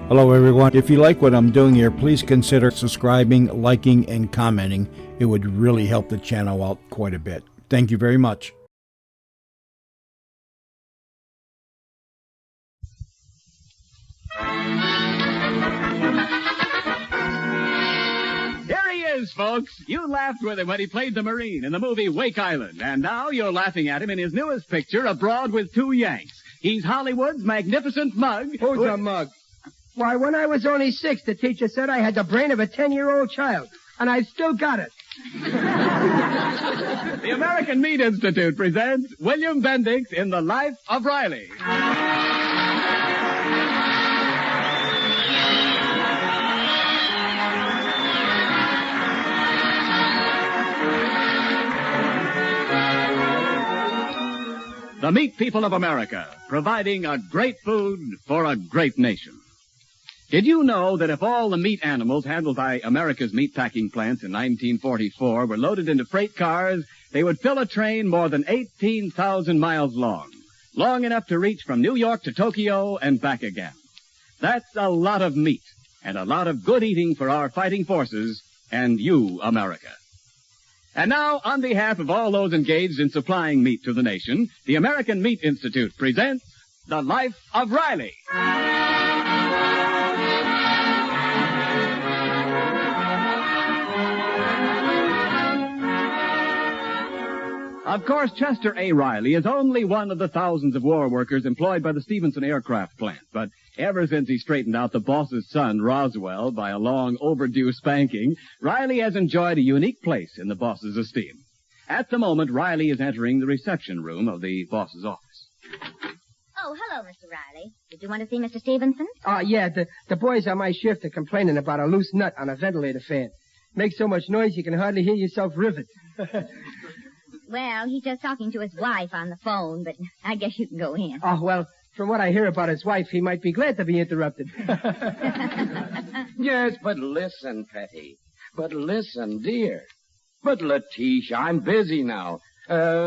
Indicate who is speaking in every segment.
Speaker 1: Hello, everyone. If you like what I'm doing here, please consider subscribing, liking, and commenting. It would really help the channel out quite a bit. Thank you very much.
Speaker 2: Here he is, folks. You laughed with him when he played the Marine in the movie Wake Island, and now you're laughing at him in his newest picture, Abroad with Two Yanks. He's Hollywood's magnificent mug.
Speaker 3: Who's a mug? Why, when I was only 6, the teacher said I had the brain of a 10-year-old child, and I've still got it.
Speaker 2: The American Meat Institute presents William Bendix in The Life of Riley. The meat people of America, providing a great food for a great nation. Did you know that if all the meat animals handled by America's meatpacking plants in 1944 were loaded into freight cars, they would fill a train more than 18,000 miles long, long enough to reach from New York to Tokyo and back again. That's a lot of meat and a lot of good eating for our fighting forces and you, America. And now, on behalf of all those engaged in supplying meat to the nation, the American Meat Institute presents The Life of Riley. Of course, Chester A. Riley is only one of the thousands of war workers employed by the Stevenson Aircraft Plant. But ever since he straightened out the boss's son, Roswell, by a long overdue spanking, Riley has enjoyed a unique place in the boss's esteem. At the moment, Riley is entering the reception room of the boss's office.
Speaker 4: Oh, hello, Mr. Riley. Did you want to see Mr. Stevenson?
Speaker 3: Yeah, the boys on my shift are complaining about a loose nut on a ventilator fan. Makes so much noise you can hardly hear yourself rivet.
Speaker 4: Well, he's just talking to his wife on the phone, but I guess you can go in.
Speaker 3: Oh, well, from what I hear about his wife, he might be glad to be interrupted.
Speaker 5: Yes, but listen, Petty. But listen, dear. But, Letitia, I'm busy now.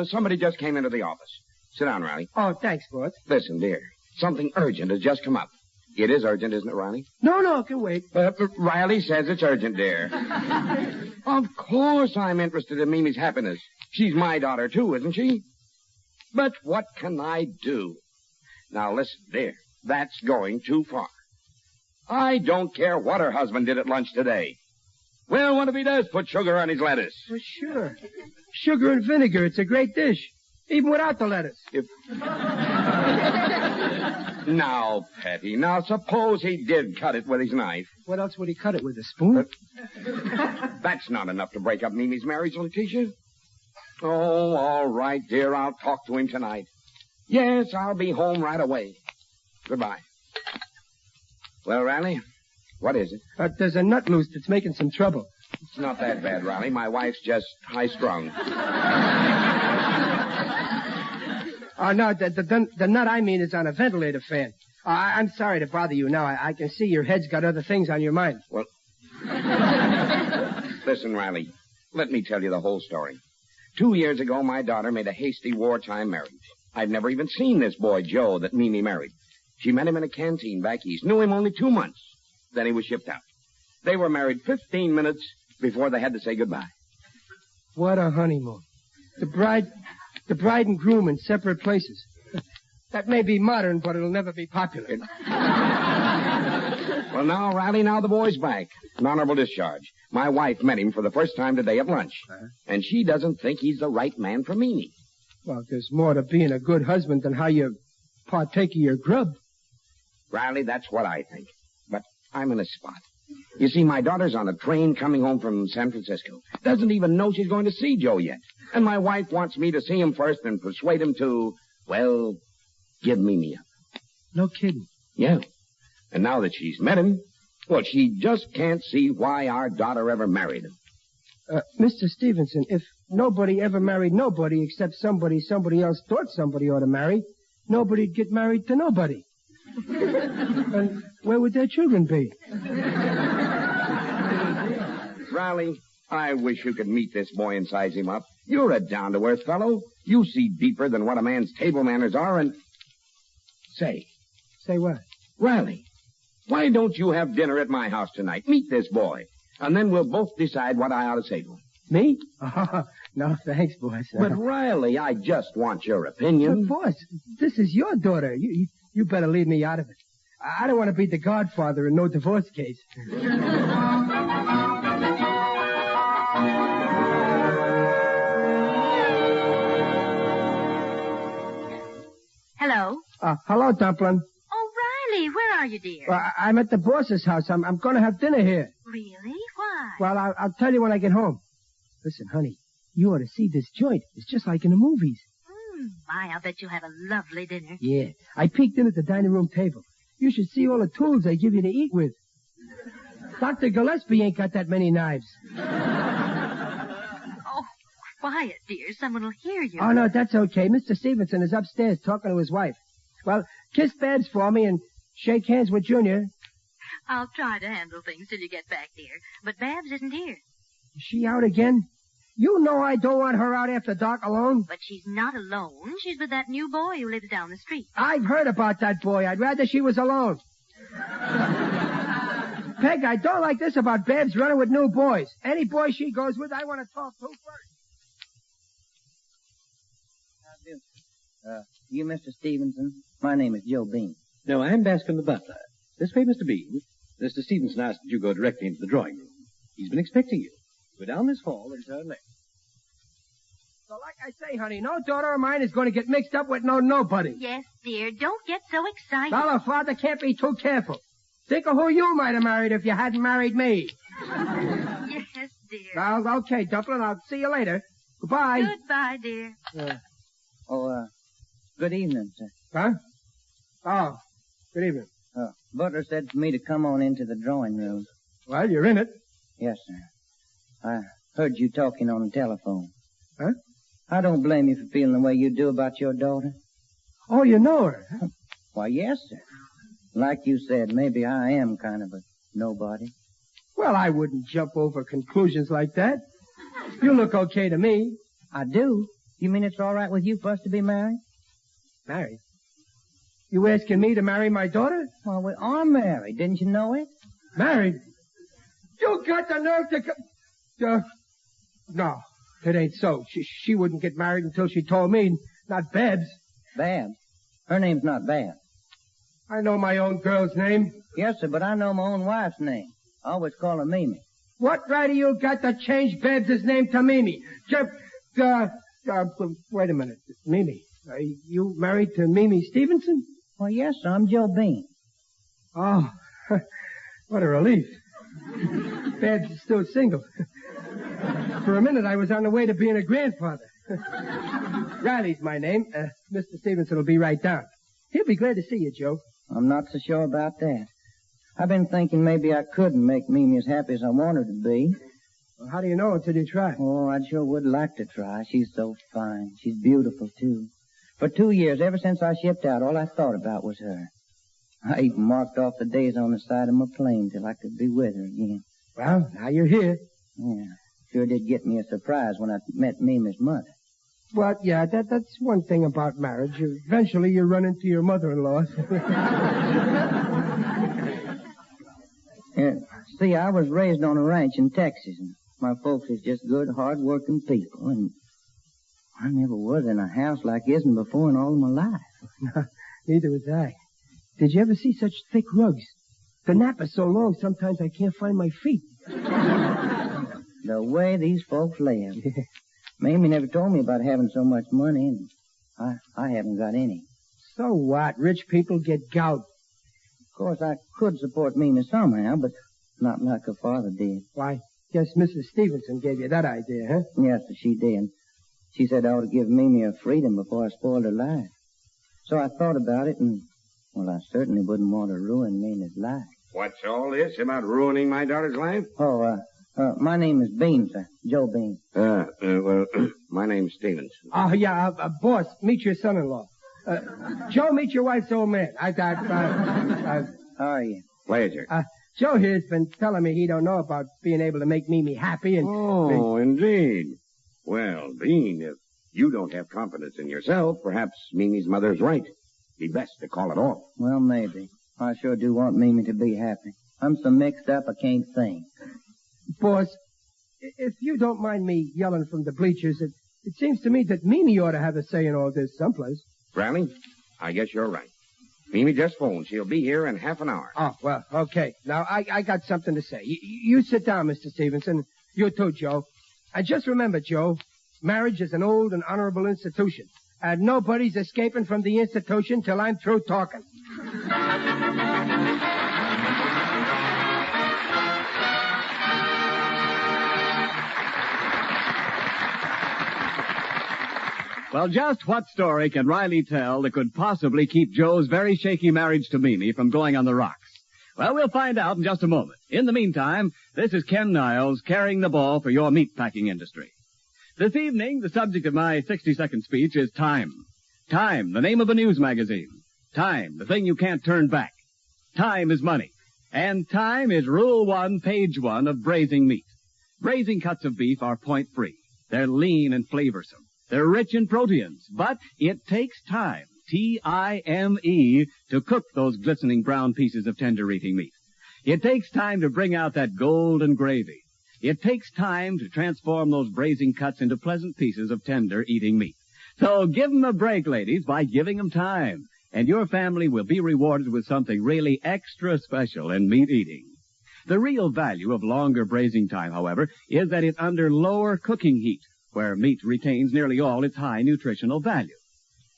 Speaker 5: Somebody just came into the office. Sit down, Riley.
Speaker 3: Oh, thanks, boss.
Speaker 5: Listen, dear. Something urgent has just come up. It is urgent, isn't it, Riley?
Speaker 3: No, it can wait.
Speaker 5: Riley says it's urgent, dear. Of course I'm interested in Mimi's happiness. She's my daughter, too, isn't she? But what can I do? Now, listen, dear. That's going too far. I don't care what her husband did at lunch today. Well, what if he does put sugar on his lettuce?
Speaker 3: Well, sure. Sugar and vinegar, it's a great dish. Even without the lettuce.
Speaker 5: Now, Petty, now suppose he did cut it with his knife.
Speaker 3: What else would he cut it with, a spoon?
Speaker 5: That's not enough to break up Mimi's marriage, Letitia. Oh, all right, dear. I'll talk to him tonight. Yes, I'll be home right away. Goodbye. Well, Riley, what is it?
Speaker 3: There's a nut loose that's making some trouble.
Speaker 5: It's not that bad, Riley. My wife's just high-strung.
Speaker 3: No, the nut I mean is on a ventilator fan. I'm sorry to bother you now. I can see your head's got other things on your mind.
Speaker 5: Well, listen, Riley, let me tell you the whole story. 2 years ago, my daughter made a hasty wartime marriage. I'd never even seen this boy, Joe, that Mimi married. She met him in a canteen back east, knew him only 2 months. Then he was shipped out. They were married 15 minutes before they had to say goodbye.
Speaker 3: What a honeymoon. The bride and groom in separate places. That may be modern, but it'll never be popular.
Speaker 5: Well, now, Riley, now the boy's back. An honorable discharge. My wife met him for the first time today at lunch. And she doesn't think he's the right man for Mimi.
Speaker 3: Well, there's more to being a good husband than how you partake of your grub.
Speaker 5: Riley, that's what I think. But I'm in a spot. You see, my daughter's on a train coming home from San Francisco. Doesn't even know she's going to see Joe yet. And my wife wants me to see him first and persuade him to, well, give Mimi up.
Speaker 3: No kidding.
Speaker 5: Yeah. And now that she's met him, well, she just can't see why our daughter ever married him.
Speaker 3: Mr. Stevenson, if nobody ever married nobody except somebody else thought somebody ought to marry, nobody'd get married to nobody. And where would their children be?
Speaker 5: Riley, I wish you could meet this boy and size him up. You're a down-to-earth fellow. You see deeper than what a man's table manners are, and... Say
Speaker 3: what?
Speaker 5: Riley, Why don't you have dinner at my house tonight? Meet this boy. And then we'll both decide what I ought to say to him.
Speaker 3: Me? Oh, no, thanks, boss.
Speaker 5: But, Riley, I just want your opinion.
Speaker 3: But, boss, this is your daughter. You better leave me out of it. I don't want to be the godfather in no divorce case.
Speaker 4: Hello?
Speaker 3: Hello, Dumpling.
Speaker 4: Oh, Riley, where are you, dear?
Speaker 3: I'm at the boss's house. I'm going to have dinner here.
Speaker 4: Really? Why?
Speaker 3: Well, I'll tell you when I get home. Listen, honey, you ought to see this joint. It's just like in the movies.
Speaker 4: My, I'll bet you have a lovely dinner.
Speaker 3: Yeah. I peeked in at the dining room table. You should see all the tools they give you to eat with. Dr. Gillespie ain't got that many knives.
Speaker 4: Oh, quiet, dear. Someone will hear you.
Speaker 3: Oh, no, that's okay. Mr. Stevenson is upstairs talking to his wife. Well, kiss Babs for me and shake hands with Junior.
Speaker 4: I'll try to handle things till you get back, dear. But Babs isn't here.
Speaker 3: Is she out again? You know I don't want her out after dark alone.
Speaker 4: But she's not alone. She's with that new boy who lives down the street.
Speaker 3: I've heard about that boy. I'd rather she was alone. Peg, I don't like this about Babs running with new boys. Any boy she goes with, I want to talk to first.
Speaker 6: You Mr. Stevenson? My name is Joe Bean.
Speaker 7: No, I'm Bascom the butler. This way, Mr. Bean. Mr. Stevenson asked that you go directly into the drawing room. He's been expecting you. Go down this hall and turn left.
Speaker 3: So like I say, honey, no daughter of mine is going to get mixed up with nobody.
Speaker 4: Yes, dear. Don't get so excited.
Speaker 3: Well, a father can't be too careful. Think of who you might have married if you hadn't married me.
Speaker 4: Yes, dear.
Speaker 3: Well, okay, Dumpling. I'll see you later. Goodbye.
Speaker 4: Goodbye, dear.
Speaker 6: Good evening, sir.
Speaker 3: Huh? Oh, good evening.
Speaker 6: Butler said for me to come on into the drawing room.
Speaker 3: Well, you're in it.
Speaker 6: Yes, sir. I heard you talking on the telephone.
Speaker 3: Huh?
Speaker 6: I don't blame you for feeling the way you do about your daughter.
Speaker 3: Oh, you know her, huh?
Speaker 6: Why, yes, sir. Like you said, maybe I am kind of a nobody.
Speaker 3: Well, I wouldn't jump over conclusions like that. You look okay to me.
Speaker 6: I do? You mean it's all right with you for us to be married?
Speaker 3: Married? You asking me to marry my daughter?
Speaker 6: Well, we are married. Didn't you know it?
Speaker 3: Married? You got the nerve to come... no, it ain't so. She wouldn't get married until she told me, not Babs.
Speaker 6: Babs? Her name's not Babs.
Speaker 3: I know my own girl's name.
Speaker 6: Yes, sir, but I know my own wife's name. I always call her Mimi.
Speaker 3: What right have you got to change Babs' name to Mimi? Wait a minute. Mimi, are you married to Mimi Stevenson?
Speaker 6: Well, yes, sir, I'm Joe Bean.
Speaker 3: Oh, what a relief. Babs is still single. For a minute, I was on the way to being a grandfather. Riley's my name. Mr. Stevenson will be right down. He'll be glad to see you, Joe.
Speaker 6: I'm not so sure about that. I've been thinking maybe I couldn't make Mimi as happy as I want her to be.
Speaker 3: Well, how do you know until you try?
Speaker 6: Oh, I sure would like to try. She's so fine. She's beautiful, too. For 2 years, ever since I shipped out, all I thought about was her. I even marked off the days on the side of my plane till I could be with her again.
Speaker 3: Well, now you're here.
Speaker 6: Yeah, sure did get me a surprise when I met Mimi's mother.
Speaker 3: Well, yeah, that's one thing about marriage. Eventually you run into your mother-in-law.
Speaker 6: See, I was raised on a ranch in Texas, and my folks is just good, hard-working people, and I never was in a house like isn't before in all of my life.
Speaker 3: Neither was I. Did you ever see such thick rugs? The nap is so long, sometimes I can't find my feet.
Speaker 6: The way these folks live. Mamie never told me about having so much money, and I haven't got any.
Speaker 3: So what? Rich people get gout.
Speaker 6: Of course, I could support Mimi somehow, but not like her father did.
Speaker 3: Why, guess Mrs. Stevenson gave you that idea, huh?
Speaker 6: Yes, she did. She said I ought to give Mimi her freedom before I spoiled her life. So I thought about it, and, well, I certainly wouldn't want to ruin Mimi's life.
Speaker 5: What's all this about ruining my daughter's life?
Speaker 6: My name is Bean, sir. Joe Bean.
Speaker 5: Well, my name's Stevenson.
Speaker 3: Oh, yeah, boss, meet your son-in-law. Joe, meet your wife's old man.
Speaker 6: How are you?
Speaker 5: Pleasure.
Speaker 3: Joe here's been telling me he don't know about being able to make Mimi happy and...
Speaker 5: Oh, indeed. Well, Bean, if you don't have confidence in yourself, perhaps Mimi's mother's right. Be best to call it off.
Speaker 6: Well, maybe. I sure do want Mimi to be happy. I'm so mixed up I can't think.
Speaker 3: Boss, if you don't mind me yelling from the bleachers, it seems to me that Mimi ought to have a say in all this someplace.
Speaker 5: Riley, I guess you're right. Mimi just phoned. She'll be here in half an hour.
Speaker 3: Oh, well, okay. Now, I got something to say. You sit down, Mr. Stevenson. You too, Joe. And just remember, Joe, marriage is an old and honorable institution. And nobody's escaping from the institution till I'm through talking.
Speaker 2: Well, just what story can Riley tell that could possibly keep Joe's very shaky marriage to Mimi from going on the rocks? Well, we'll find out in just a moment. In the meantime, this is Ken Niles carrying the ball for your meatpacking industry. This evening, the subject of my 60-second speech is time. Time, the name of a news magazine. Time, the thing you can't turn back. Time is money. And time is Rule 1, Page 1 of braising meat. Braising cuts of beef are point-free. They're lean and flavorsome. They're rich in proteins, but it takes time, T-I-M-E, to cook those glistening brown pieces of tender-eating meat. It takes time to bring out that golden gravy. It takes time to transform those braising cuts into pleasant pieces of tender-eating meat. So give 'em a break, ladies, by giving 'em time, and your family will be rewarded with something really extra special in meat eating. The real value of longer braising time, however, is that it's under lower cooking heat, where meat retains nearly all its high nutritional value.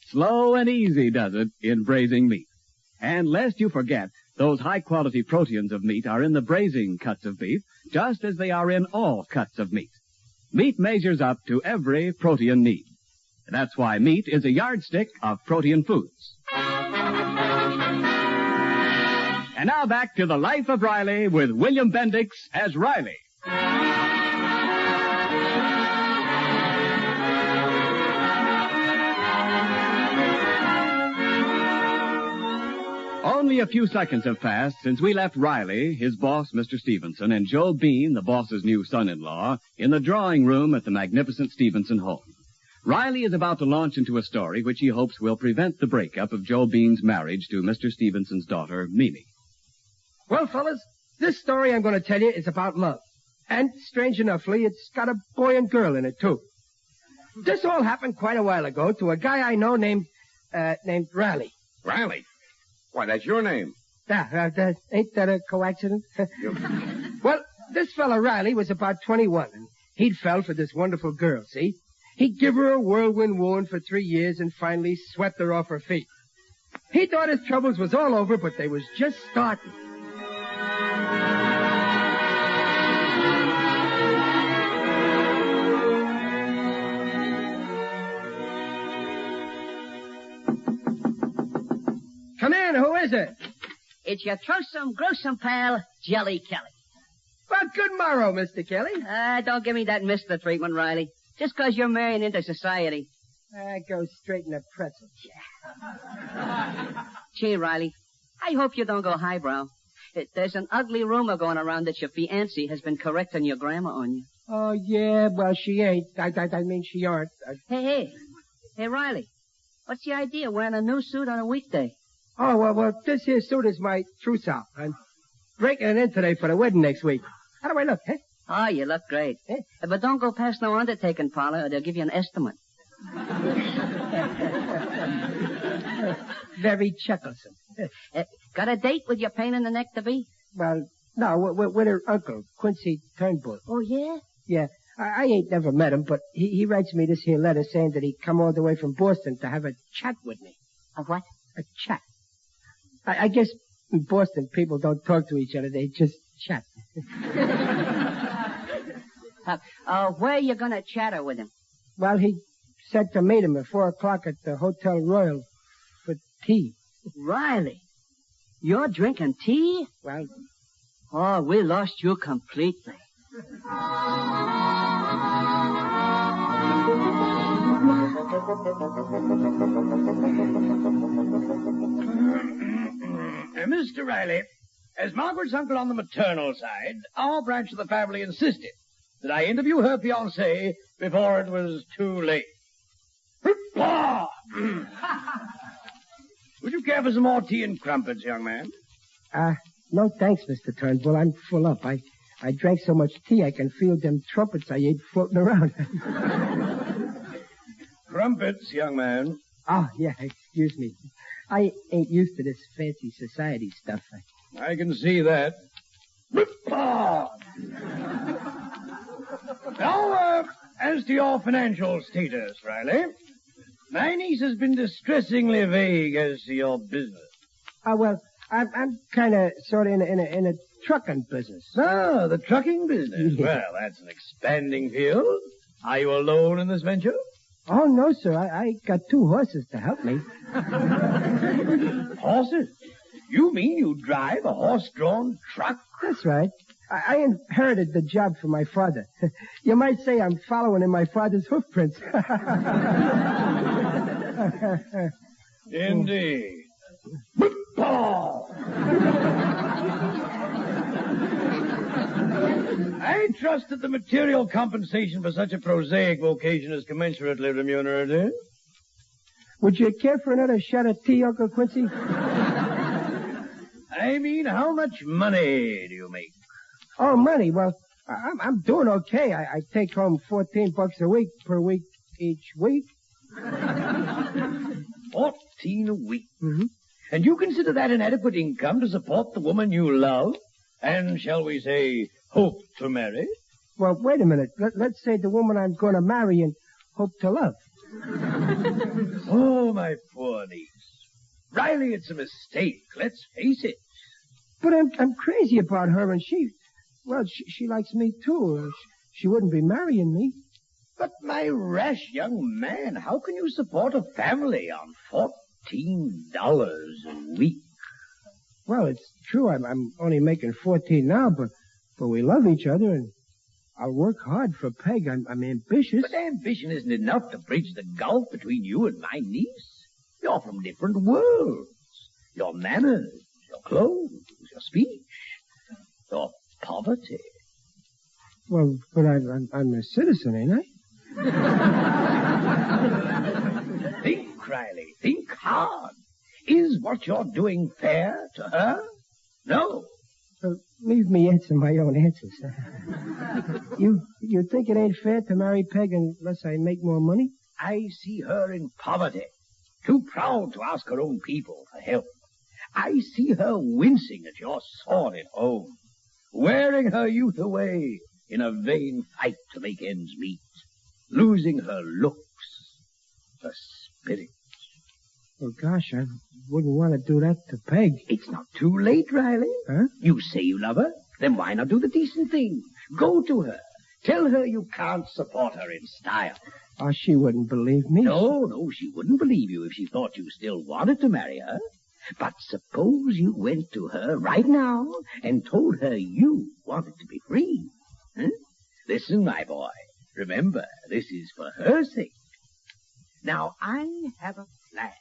Speaker 2: Slow and easy does it in braising meat. And lest you forget, those high-quality proteins of meat are in the braising cuts of beef, just as they are in all cuts of meat. Meat measures up to every protein need. That's why meat is a yardstick of protein foods. And now back to The Life of Riley with William Bendix as Riley. Only a few seconds have passed since we left Riley, his boss, Mr. Stevenson, and Joe Bean, the boss's new son-in-law, in the drawing room at the magnificent Stevenson home. Riley is about to launch into a story which he hopes will prevent the breakup of Joe Bean's marriage to Mr. Stevenson's daughter, Mimi.
Speaker 3: Well, fellas, this story I'm going to tell you is about love. And, strange enoughly, it's got a boy and girl in it, too. This all happened quite a while ago to a guy I know named Riley.
Speaker 5: Riley? Why, that's your name.
Speaker 3: Ain't that a coincidence? Well, this fella Riley was about 21, and he'd fell for this wonderful girl, see? He'd give her a whirlwind wooing for 3 years and finally swept her off her feet. He thought his troubles was all over, but they was just starting. Come in, who is it?
Speaker 8: It's your troublesome, gruesome pal, Jelly Kelly.
Speaker 3: Well, good morrow, Mr. Kelly.
Speaker 8: Don't give me that Mr. treatment, Riley. Just 'cause you're marrying into society.
Speaker 3: Go straight in the pretzel.
Speaker 8: Gee, Riley, I hope you don't go highbrow. There's an ugly rumor going around that your fiancée has been correcting your grammar on you.
Speaker 3: Oh, yeah, well, she ain't. I mean, she aren't.
Speaker 8: Hey, Riley, what's the idea of wearing a new suit on a weekday?
Speaker 3: Oh, well, this here suit is my trousseau. I'm breaking it in today for the wedding next week. How do I look, eh?
Speaker 8: Oh, you look great. But don't go past no undertaking parlor or they'll give you an estimate.
Speaker 3: Very chucklesome.
Speaker 8: Got a date with your pain in the neck to be?
Speaker 3: Well, no, with her uncle, Quincy Turnbull.
Speaker 8: Oh, yeah?
Speaker 3: Yeah. I ain't never met him, but he writes me this here letter saying that he'd come all the way from Boston to have a chat with me.
Speaker 8: A what?
Speaker 3: A chat. I guess in Boston people don't talk to each other, they just chat.
Speaker 8: Where are you going to chatter with him?
Speaker 3: Well, he said to meet him at 4 o'clock at the Hotel Royal for tea.
Speaker 8: Riley, you're drinking tea?
Speaker 3: Well...
Speaker 8: Oh, we lost you completely.
Speaker 7: Mr. Riley, as Margaret's uncle on the maternal side, our branch of the family insisted that I interview her fiancé before it was too late. Would you care for some more tea and crumpets, young man?
Speaker 3: No thanks, Mr. Turnbull. I'm full up. I drank so much tea I can feel them trumpets I ate floating around.
Speaker 7: Crumpets, young man.
Speaker 3: Oh, yeah, excuse me. I ain't used to this fancy society stuff.
Speaker 7: I can see that. Now, as to your financial status, Riley, my niece has been distressingly vague as to your business.
Speaker 3: Well, I'm kind of sort of in a trucking business.
Speaker 7: Ah, the trucking business. Well, that's an expanding field. Are you alone in this venture?
Speaker 3: Oh, no, sir. I got 2 horses to help me.
Speaker 7: Horses? You mean you drive a horse-drawn truck?
Speaker 3: That's right. I inherited the job from my father. You might say I'm following in my father's hoofprints.
Speaker 7: Indeed. I trust that the material compensation for such a prosaic vocation is commensurately remunerative.
Speaker 3: Would you care for another shot of tea, Uncle Quincy?
Speaker 7: I mean, how much money do you make?
Speaker 3: Oh, money. Well, I'm doing okay. I take home $14 a week per week each week.
Speaker 7: 14 a week?
Speaker 3: Mm-hmm.
Speaker 7: And you consider that an adequate income to support the woman you love and, shall we say, hope to marry?
Speaker 3: Well, wait a minute. Let's say the woman I'm going to marry and hope to love.
Speaker 7: Oh, my poor niece. Riley, it's a mistake. Let's face it.
Speaker 3: But I'm crazy about her, and she likes me too. She wouldn't be marrying me.
Speaker 7: But my rash young man, how can you support a family on $14 a week?
Speaker 3: Well, it's true. I'm only making 14 now, but we love each other, and I'll work hard for Peg. I'm ambitious.
Speaker 7: But ambition isn't enough to bridge the gulf between you and my niece. You're from different worlds. Your manners, your clothes, your speech, your poverty.
Speaker 3: Well, but I'm a citizen, ain't I?
Speaker 7: Think, Riley. Think hard. Is what you're doing fair to her? No.
Speaker 3: Leave me answer my own answers. You think it ain't fair to marry Peg unless I make more money?
Speaker 7: I see her in poverty, too proud to ask her own people for help. I see her wincing at your sordid home, wearing her youth away in a vain fight to make ends meet, losing her looks, her spirit.
Speaker 3: Well, gosh, I wouldn't want to do that to Peg.
Speaker 7: It's not too late, Riley.
Speaker 3: Huh?
Speaker 7: You say you love her, then why not do the decent thing? Go to her. Tell her you can't support her in style.
Speaker 3: Oh, she wouldn't believe me.
Speaker 7: No, she wouldn't believe you if she thought you still wanted to marry her. But suppose you went to her right now and told her you wanted to be free. Huh? Listen, my boy. Remember, this is for her sake. Now, I have a plan.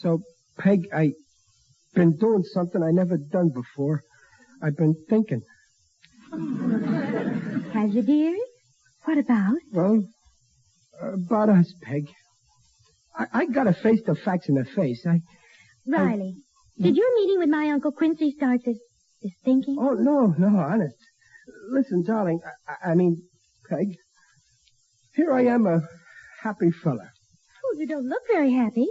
Speaker 3: So, Peg, I've been doing something I never done before. I've been thinking.
Speaker 4: Have you, dear? What about?
Speaker 3: Well, about us, Peg. I gotta face the facts in the face.
Speaker 4: Riley, did your meeting with my Uncle Quincy start this thinking?
Speaker 3: Oh, no, honest. Listen, darling, I mean, Peg, here I am, a happy fella.
Speaker 4: Oh, you don't look very happy.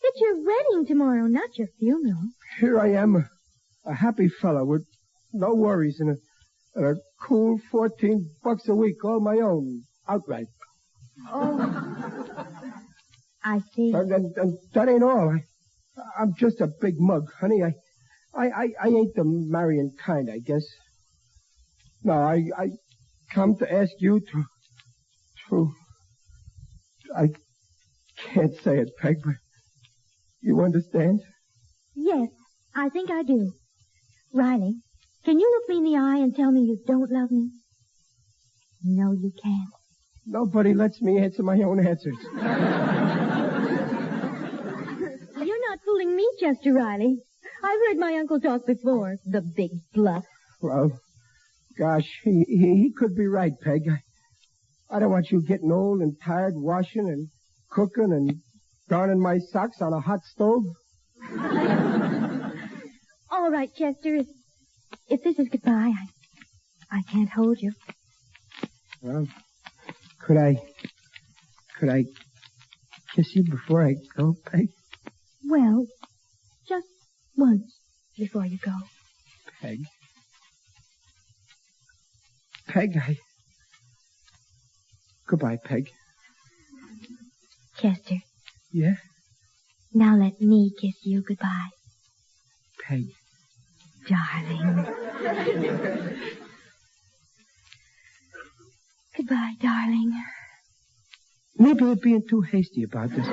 Speaker 4: It's your wedding tomorrow, not your funeral.
Speaker 3: Here I am, a happy fella with no worries and a cool $14 a week, all my own, outright.
Speaker 4: Oh, I see.
Speaker 3: And that ain't all. I'm just a big mug, honey. I ain't the marrying kind, I guess. No, I come to ask you to... I can't say it, Peg, but you understand?
Speaker 4: Yes, I think I do. Riley, can you look me in the eye and tell me you don't love me? No, you can't.
Speaker 3: Nobody lets me answer my own answers.
Speaker 4: You're not fooling me, Chester Riley. I've heard my uncle talk before. The big bluff.
Speaker 3: Well, gosh, he could be right, Peg. I don't want you getting old and tired washing and cooking and darning my socks on a hot stove.
Speaker 4: All right, Chester. If this is goodbye, I can't hold you.
Speaker 3: Well, could I kiss you before I go, Peg?
Speaker 4: Well, just once before you go.
Speaker 3: Peg, Goodbye, Peg.
Speaker 4: Chester,
Speaker 3: Yeah?
Speaker 4: now let me kiss you goodbye.
Speaker 3: Peg.
Speaker 4: Darling. Goodbye, darling.
Speaker 3: Maybe we're being too hasty about this.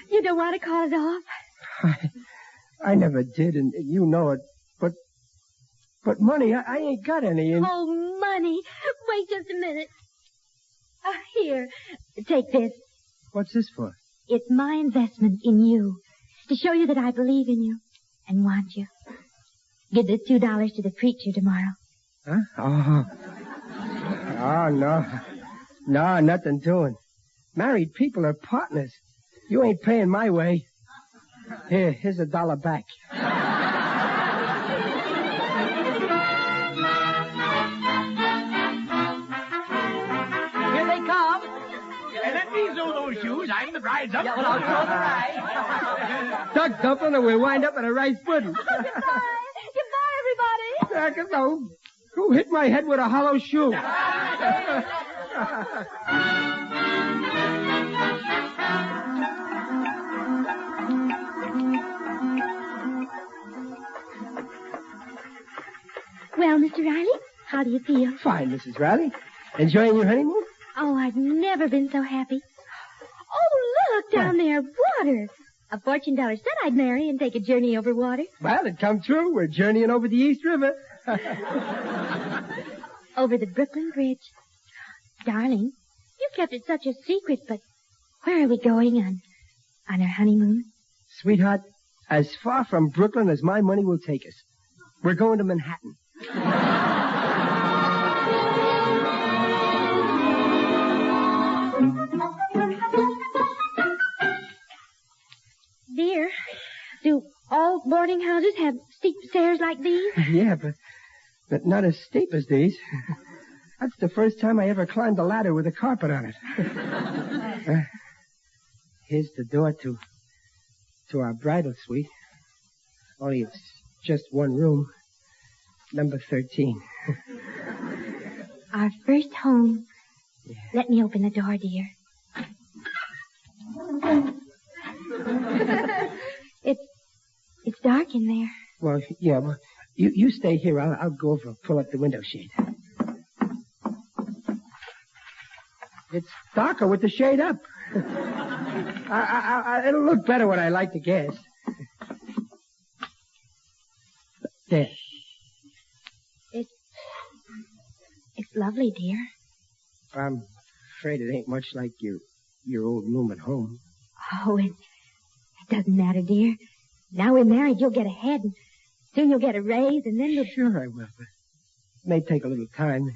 Speaker 4: You don't want to call it off?
Speaker 3: I never did, and you know it. But money, I ain't got any. And...
Speaker 4: Oh, money. Wait just a minute. Here, take this.
Speaker 3: What's this for?
Speaker 4: It's my investment in you, to show you that I believe in you and want you. Give this $2 to the preacher tomorrow.
Speaker 3: Huh? Oh, no. No, nothing doing. Married people are partners. You ain't paying my way. Here's $1 back.
Speaker 7: Here they come. Let me sew those shoes. I'm the bride's up. Yeah, well, I'll show the ride.
Speaker 3: Duck dumpling or we'll wind up in a rice pudding.
Speaker 4: Goodbye, everybody.
Speaker 3: Who hit my head with a hollow shoe?
Speaker 4: Well, Mr. Riley, how do you feel?
Speaker 3: Fine, Mrs. Riley. Enjoying your honeymoon?
Speaker 4: Oh, I've never been so happy. Oh, look, down there, water. A fortune teller said I'd marry and take a journey over water.
Speaker 3: Well, it come true. We're journeying over the East River.
Speaker 4: Over the Brooklyn Bridge. Darling, you kept it such a secret, but where are we going on our honeymoon?
Speaker 3: Sweetheart, as far from Brooklyn as my money will take us. We're going to Manhattan.
Speaker 4: Dear, do all boarding houses have steep stairs like these?
Speaker 3: Yeah, but not as steep as these. That's the first time I ever climbed a ladder with a carpet on it. Here's the door to our bridal suite. Only it's just one room. Number 13.
Speaker 4: Our first home.
Speaker 3: Yeah.
Speaker 4: Let me open the door, dear. It's dark in there.
Speaker 3: Well, yeah, well, you stay here. I'll go over and pull up the window shade. It's darker with the shade up. It'll look better when I light the gas. There.
Speaker 4: It's lovely, dear.
Speaker 3: I'm afraid it ain't much like your old room at home.
Speaker 4: Oh, it doesn't matter, dear. Now we're married, you'll get ahead, and soon you'll get a raise, and then you'll...
Speaker 3: Sure I will, but it may take a little time.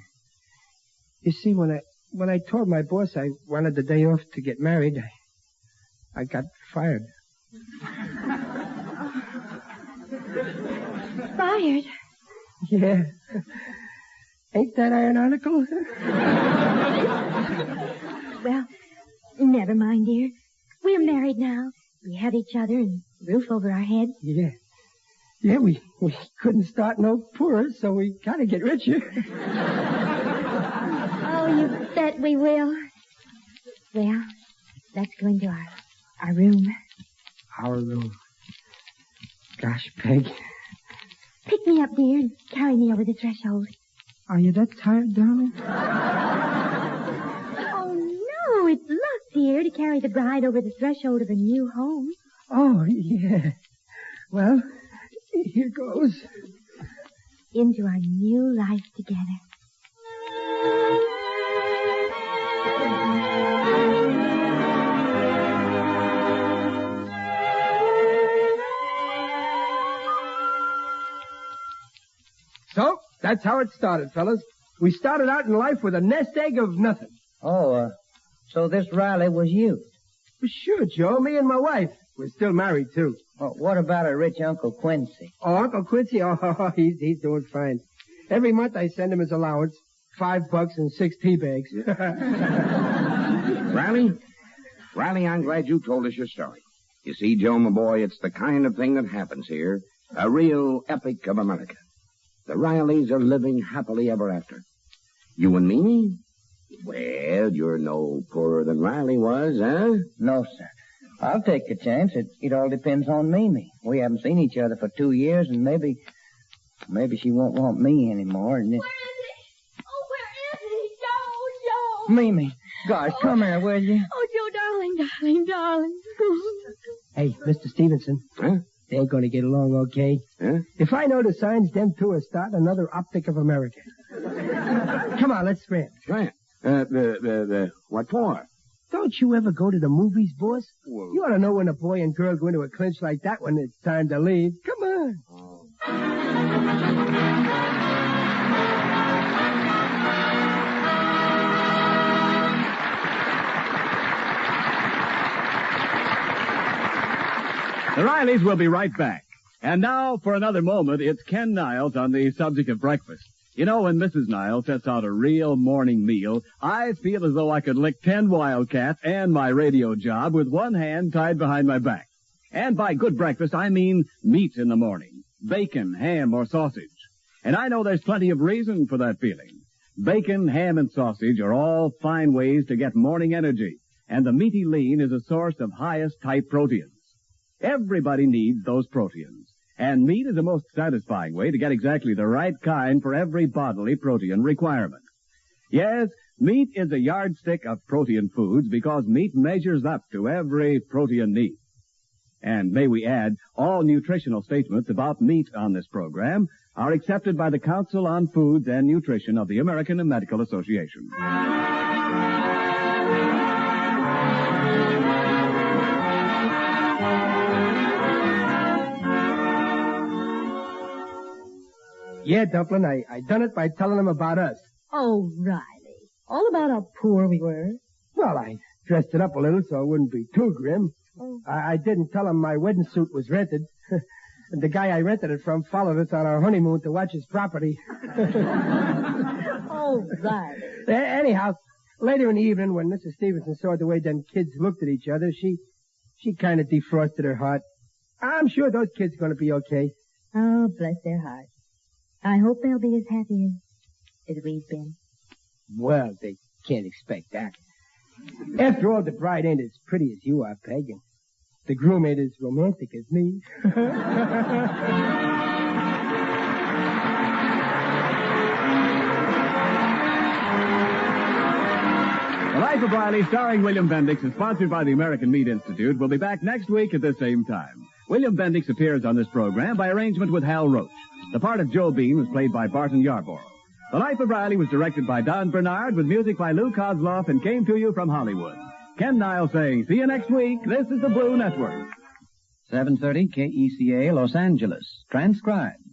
Speaker 3: You see, when I told my boss I wanted the day off to get married, I got fired.
Speaker 4: Fired?
Speaker 3: Yeah. Ain't that ironical?
Speaker 4: Well, never mind, dear. We're married now. We have each other and a roof over our heads.
Speaker 3: Yeah. Yeah, we couldn't start no poorer, so we gotta get richer.
Speaker 4: Oh, you bet we will. Well, let's go into our room.
Speaker 3: Our room. Gosh, Peg.
Speaker 4: Pick me up, dear, and carry me over the threshold.
Speaker 3: Are you that tired, darling?
Speaker 4: Oh, no, it's luck, dear, to carry the bride over the threshold of a new home.
Speaker 3: Oh, yeah. Well, here goes.
Speaker 4: Into our new life together.
Speaker 3: So, that's how it started, fellas. We started out in life with a nest egg of nothing.
Speaker 6: Oh, so this Riley was you?
Speaker 3: Well, sure, Joe. Me and my wife. We're still married, too.
Speaker 6: Oh, what about a rich Uncle Quincy?
Speaker 3: Oh, Uncle Quincy? Oh, he's doing fine. Every month I send him his allowance, $5 and 6 tea bags.
Speaker 5: Riley, I'm glad you told us your story. You see, Joe, my boy, it's the kind of thing that happens here. A real epic of America. The Rileys are living happily ever after. You and Mimi? Well, you're no poorer than Riley was, huh?
Speaker 6: No, sir. I'll take a chance. It all depends on Mimi. We haven't seen each other for 2 years, and maybe she won't want me anymore. And
Speaker 4: Where is he? Oh, where is he? Joe, Joe.
Speaker 6: Mimi, gosh, come here, will you?
Speaker 4: Oh, Joe, darling.
Speaker 3: Hey, Mr. Stevenson.
Speaker 5: Huh?
Speaker 3: They ain't gonna get along okay.
Speaker 5: Huh?
Speaker 3: If I know the signs, them two are starting another Optic of America. Come on, let's scram.
Speaker 5: Right. What for?
Speaker 3: Don't you ever go to the movies, boss?
Speaker 5: Whoa.
Speaker 3: You ought to know when a boy and girl go into a clinch like that when it's time to leave. Come on.
Speaker 2: The Rileys will be right back. And now, for another moment, it's Ken Niles on the subject of breakfast. You know, when Mrs. Niles sets out a real morning meal, I feel as though I could lick 10 Wildcats and my radio job with one hand tied behind my back. And by good breakfast, I mean meat in the morning. Bacon, ham, or sausage. And I know there's plenty of reason for that feeling. Bacon, ham, and sausage are all fine ways to get morning energy. And the meaty lean is a source of highest type proteins. Everybody needs those proteins. And meat is the most satisfying way to get exactly the right kind for every bodily protein requirement. Yes, meat is a yardstick of protein foods because meat measures up to every protein need. And may we add, all nutritional statements about meat on this program are accepted by the Council on Foods and Nutrition of the American Medical Association.
Speaker 3: Yeah, Dumplin', I done it by telling them about us.
Speaker 4: Oh, Riley. All about how poor we were.
Speaker 3: Well, I dressed it up a little so it wouldn't be too grim.
Speaker 4: Oh.
Speaker 3: I didn't tell them my wedding suit was rented. And the guy I rented it from followed us on our honeymoon to watch his property.
Speaker 4: Oh, Riley.
Speaker 3: Anyhow, later in the evening, when Mrs. Stevenson saw the way them kids looked at each other, she kind of defrosted her heart. I'm sure those kids are going to be okay.
Speaker 4: Oh, bless their hearts. I hope they'll be as happy as we've been.
Speaker 3: Well, they can't expect that. After all, the bride ain't as pretty as you are, Peg, and the groom ain't as romantic as me.
Speaker 2: The Life of Riley, starring William Bendix, and sponsored by the American Meat Institute, will be back next week at the same time. William Bendix appears on this program by arrangement with Hal Roach. The part of Joe Bean was played by Barton Yarborough. The Life of Riley was directed by Don Bernard with music by Lou Kozloff and came to you from Hollywood. Ken Niles saying, see you next week. This is the Blue Network.
Speaker 9: 7:30 KECA Los Angeles. Transcribed.